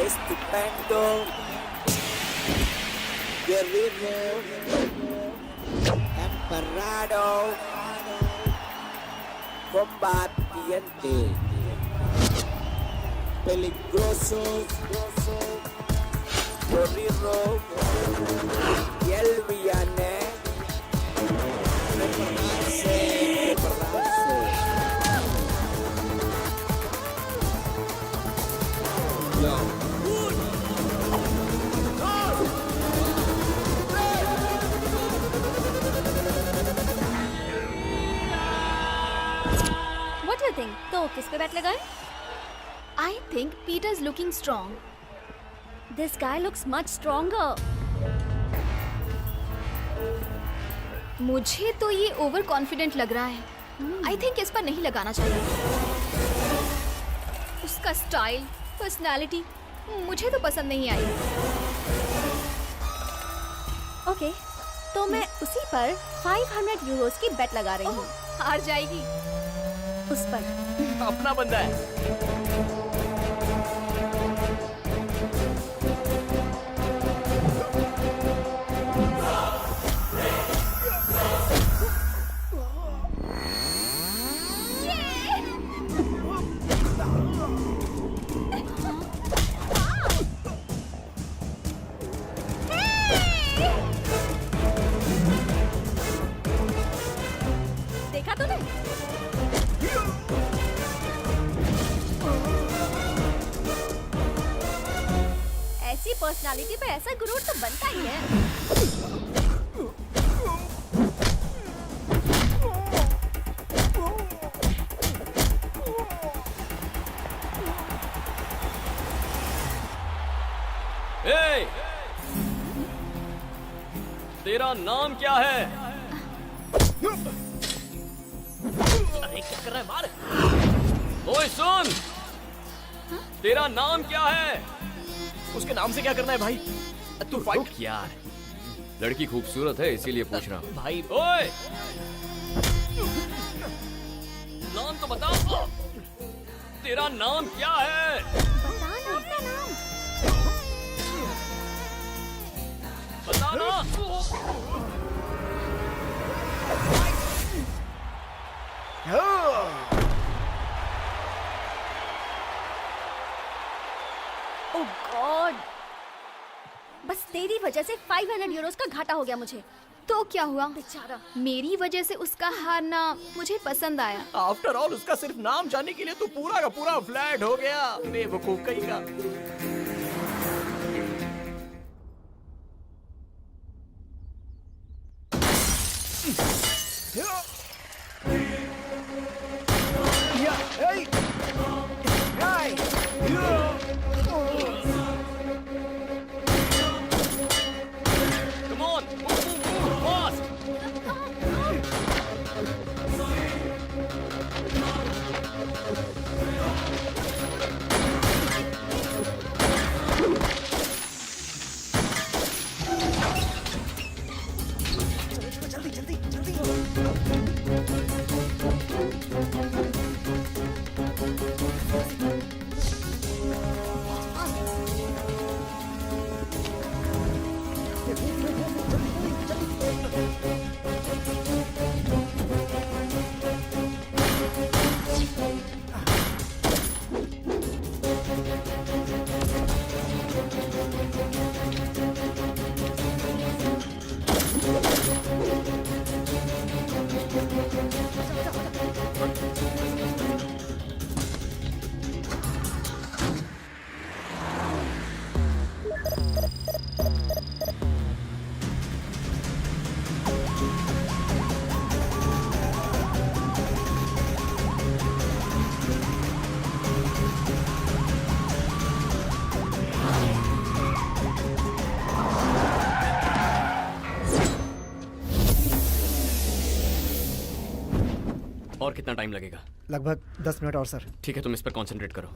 Estupendo, guerrero, emperado, combatiente, peligroso, guerrero y el villano. Prepararse. Yo. What do you think? तो किस पे bat लगाए? I think Peter's looking strong. This guy looks much stronger. मुझे तो ये over confident लग रहा है. I think इस पर नहीं लगाना चाहिए. उसका स्टाइल, पर्सनालिटी मुझे तो पसंद नहीं आई. ओके, तो मैं उसी पर 500 यूरोस की बेट लगा रही हूँ. हार जाएगी उस पर. अपना बंदा है. देखा तूने? ऐसी पर्सनालिटी पे ऐसा गुरूर तो बनता ही है. ए! तेरा नाम क्या है? अरे क्या कर रहा है? मार! ओए सुन! तेरा नाम क्या है? उसके नाम से क्या करना है भाई? तू फाइट यार. लड़की खूबसूरत है इसीलिए पूछ रहा हूँ. भाई ओए! नाम तो बता. तेरा नाम क्या है? बता ना अपना नाम. बता ना. ओह गॉड, बस तेरी वजह से 500 यूरोस का घाटा हो गया मुझे. तो क्या हुआ? बेचारा, मेरी वजह से उसका हारना मुझे पसंद आया. आफ्टर ऑल उसका सिर्फ नाम जानने के लिए तू पूरा का पूरा फ्लैट हो गया. बेवकूफ कहीं का. Come on, move, fast. और कितना टाइम लगेगा? लगभग 10 मिनट और सर. ठीक है, तुम इस पर कंसंट्रेट करो.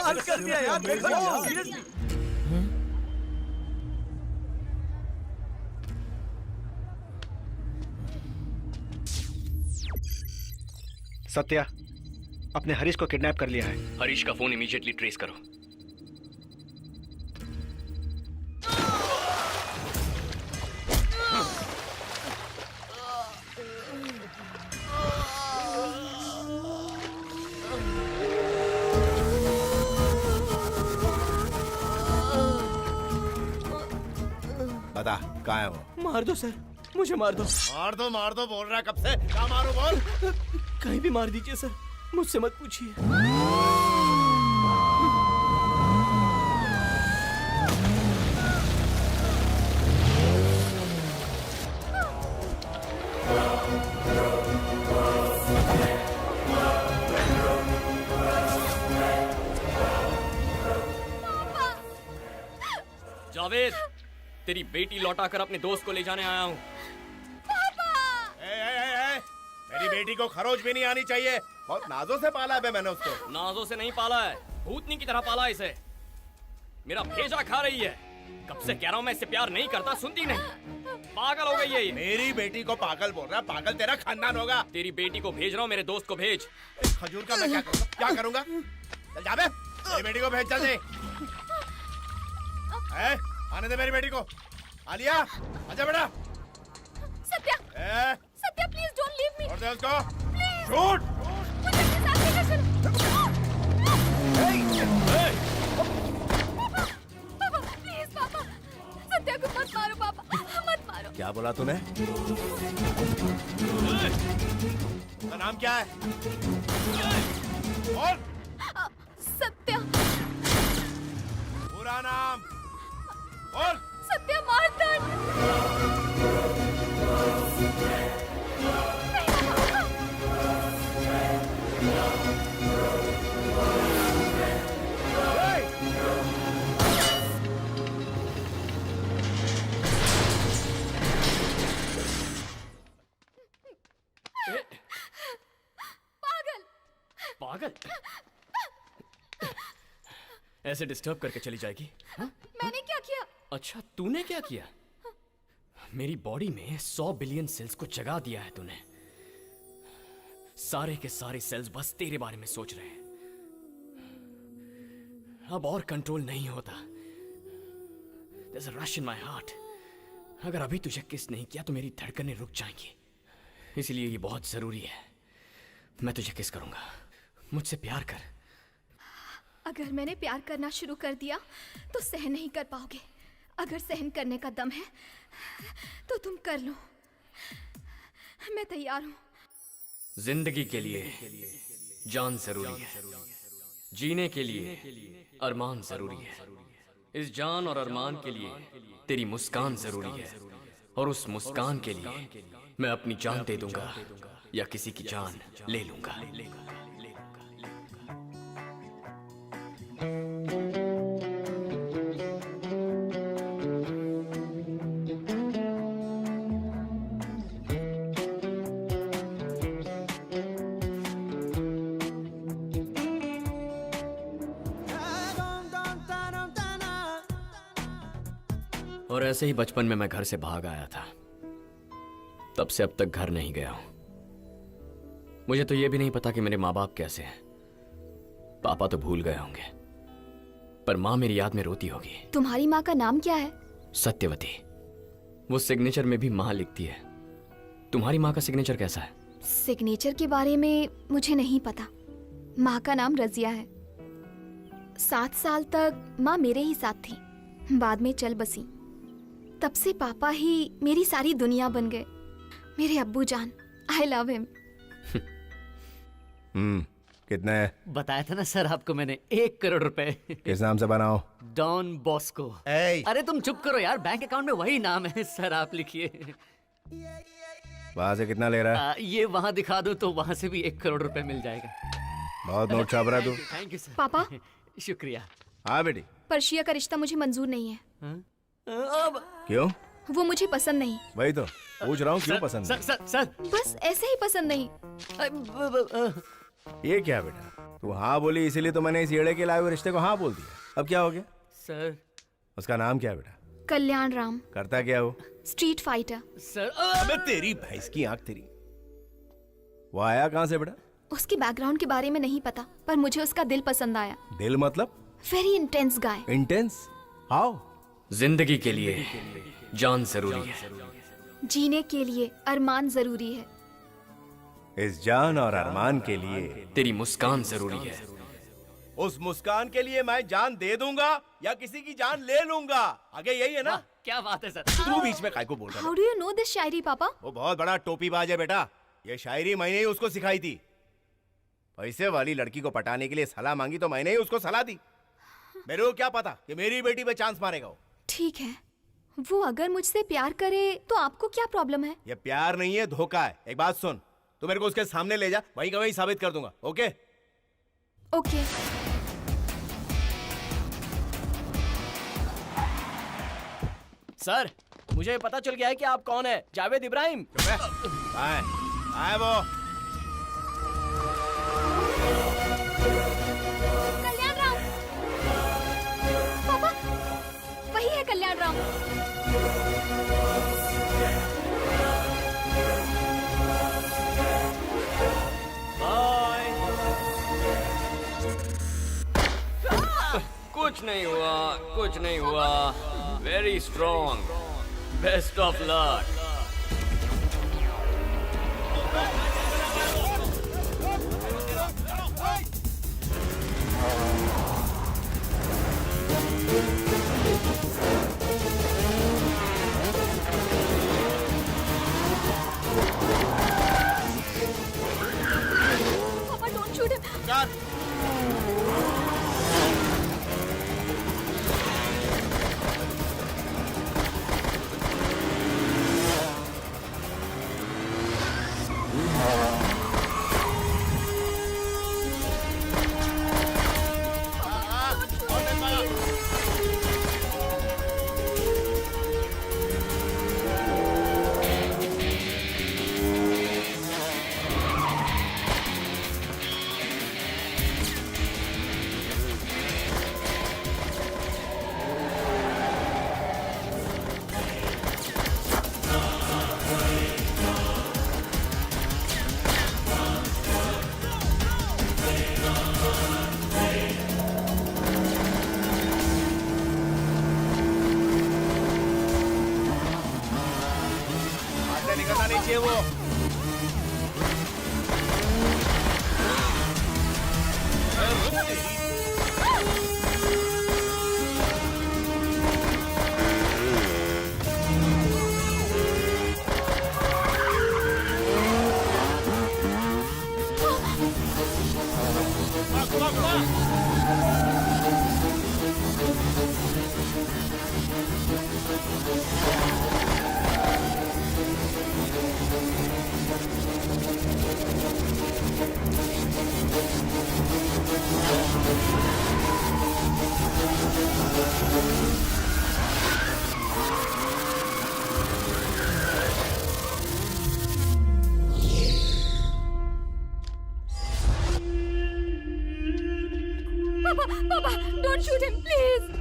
कमाल कर दिया यार, देखो सीरियसली। सत्या, अपने हरीश को किडनैप कर लिया है। हरीश का फोन इमीडिएटली ट्रेस करो। बता कहाँ है वो? मार दो सर, मुझे मार दो। मार दो बोल रहा है, कब से क्या मारू बोल? कहीं भी मार दीजिए सर, मुझसे मत पूछिए। जावेद, तेरी बेटी लौटा कर अपने दोस्त को ले जाने आया हूँ। मेरी बेटी को खरोच भी नहीं आनी चाहिए। बहुत नाजों से पाला है बे मैंने उसको। नाजों से नहीं पाला है, भूतनी की तरह पाला इसे। मेरा भेजा खा रही है। कब से कह रहा हूँ मैं इससे प्यार नहीं करता, सुनती नहीं। पागल हो गई है ये। मेरी बेटी को पागल बोल रहा है? पागल तेरा खानदान होगा। तेरी बेटी को भेज रहा हूँ, मेरे दोस्त को भेज। खजूर का मैं क्या करूँगा? चल जा बे, मेरी बेटी को भेज जल्दी। आने दे मेरी बेटी को। आलिया, आजा बेटा। Satya, Satya please don't leave me. छोड़ दे उसको। प्लीज। शूट। मुझे अपने साथ लेकर चलो। पापा, प्लीज पापा। सत्या को मत मारो पापा, मत मारो। क्या बोला तूने? उसका नाम क्या है? बोल। सत्या। पूरा नाम बोल। सत्या मारतन। पागल। पागल? ऐसे डिस्टर्ब करके चली जाएगी? मैंने क्या किया? अच्छा, तूने क्या किया? मेरी बॉडी में 100 बिलियन सेल्स को जगा दिया है तूने। सारे के सारे सेल्स बस तेरे बारे में सोच रहे हैं। अब और कंट्रोल नहीं होता। There's a rush in my heart. अगर अभी तुझे किस नहीं किया तो मेरी धड़कनें रुक जाएंगी। इसलिए ये बहुत जरूरी है। मैं तुझे किस करूंगा। मुझसे प्यार कर। अगर मैंने प्यार करना शुरू कर दिया तो सहन नहीं कर पाओगे। अगर सहन करने का दम है तो तुम कर लो। मैं तैयार हूँ। जिंदगी के लिए जान जरूरी है, जीने के लिए अरमान जरूरी है। इस जान और अरमान के लिए तेरी मुस्कान जरूरी है, और उस मुस्कान के लिए मैं अपनी जान दे दूंगा या किसी की जान ले लूंगा। और ऐसे ही बचपन में मैं घर से भाग आया था। तब से अब तक घर नहीं गया हूं। मुझे तो यह भी नहीं पता कि मेरे माँ बाप कैसे हैं। पापा तो भूल गए होंगे, पर माँ मेरी याद में रोती होगी। तुम्हारी माँ का नाम क्या है? सत्यवती। वो सिग्नेचर में भी माँ लिखती है। तुम्हारी माँ का सिग्नेचर कैसा है? सिग्नेचर के बारे में मुझे नहीं पता। माँ का नाम रजिया है। 7 साल तक माँ मेरे ही साथ थी, बाद में चल बसी। तब से पापा ही मेरी सारी दुनिया बन गए। मेरे अब्बू जान, आई लव हिम। कितने? बताया था ना सर आपको मैंने, 1 करोड़ रुपए। किस नाम से बनाओ? Don Bosco. अरे तुम चुप करो यार, बैंक अकाउंट में वही नाम है सर, आप लिखिए। वहाँ से कितना ले रहा है? ये वहाँ दिखा दो तो वहाँ से भी 1 करोड़ रुपए मिल जाएगा। बहुत नोट छाप रहा तू। Thank you sir. पापा, शुक्रिया। हाँ बेटी। पर्शिया का रिश्ता मुझे मंजूर नहीं है। अब क्यों? वो मुझे पसंद नहीं। वही तो पूछ रहा हूँ, क्यों पसंद सर नहीं? सर सर बस ऐसे ही पसंद नहीं। ये क्या बेटा? तू हाँ बोली इसीलिए तो मैंने इस येड़े के लाए हुए रिश्ते को हाँ बोल दिया। अब क्या हो गया? सर उसका नाम क्या है बेटा? कल्याण राम, करता क्या वो? Street fighter. सर अबे तेरी भैंस की आंख तेरी। वो आया कहाँ से बेटा? उसके बैकग्राउंड के बारे में नहीं पता, पर मुझे उसका दिल पसंद आया। दिल मतलब? Very intense guy. Intense? How? जिंदगी के लिए जान जरूरी है, जीने के लिए अरमान जरूरी है। इस जान और अरमान के लिए तेरी मुस्कान जरूरी है। उस मुस्कान के लिए मैं जान दे दूंगा या किसी की जान ले लूंगा, आगे यही है ना? क्या बात है सर। तू बीच में काय को बोल रहा है? How do you know this shayari papa? वो बहुत बड़ा टोपीबाज है बेटा। ये शायरी मैंने ही उसको सिखाई थी। पैसे वाली लड़की को पटाने के लिए सलाह मांगी तो मैंने ही उसको सलाह दी। मेरे को क्या पता कि मेरी बेटी पे चांस मारेगा वो। ठीक है, वो अगर मुझसे प्यार करे तो आपको क्या प्रॉब्लम है? ये प्यार नहीं है, धोखा है। एक बात सुन, तू मेरे को उसके सामने ले जा, वहीं का वहीं साबित कर दूंगा। ओके? ओके। सर, मुझे पता चल गया है कि आप कौन है। जावेद इब्राहिम। आए वो। कल्याण राम। पापा, वही है कल्याण राम। कुछ नहीं हुआ, कुछ नहीं हुआ। Very strong, best of luck. पापा, डोंट शूट हिम। हाथ से निकलना नहीं चाहिए वो। Papa, don't shoot him, please.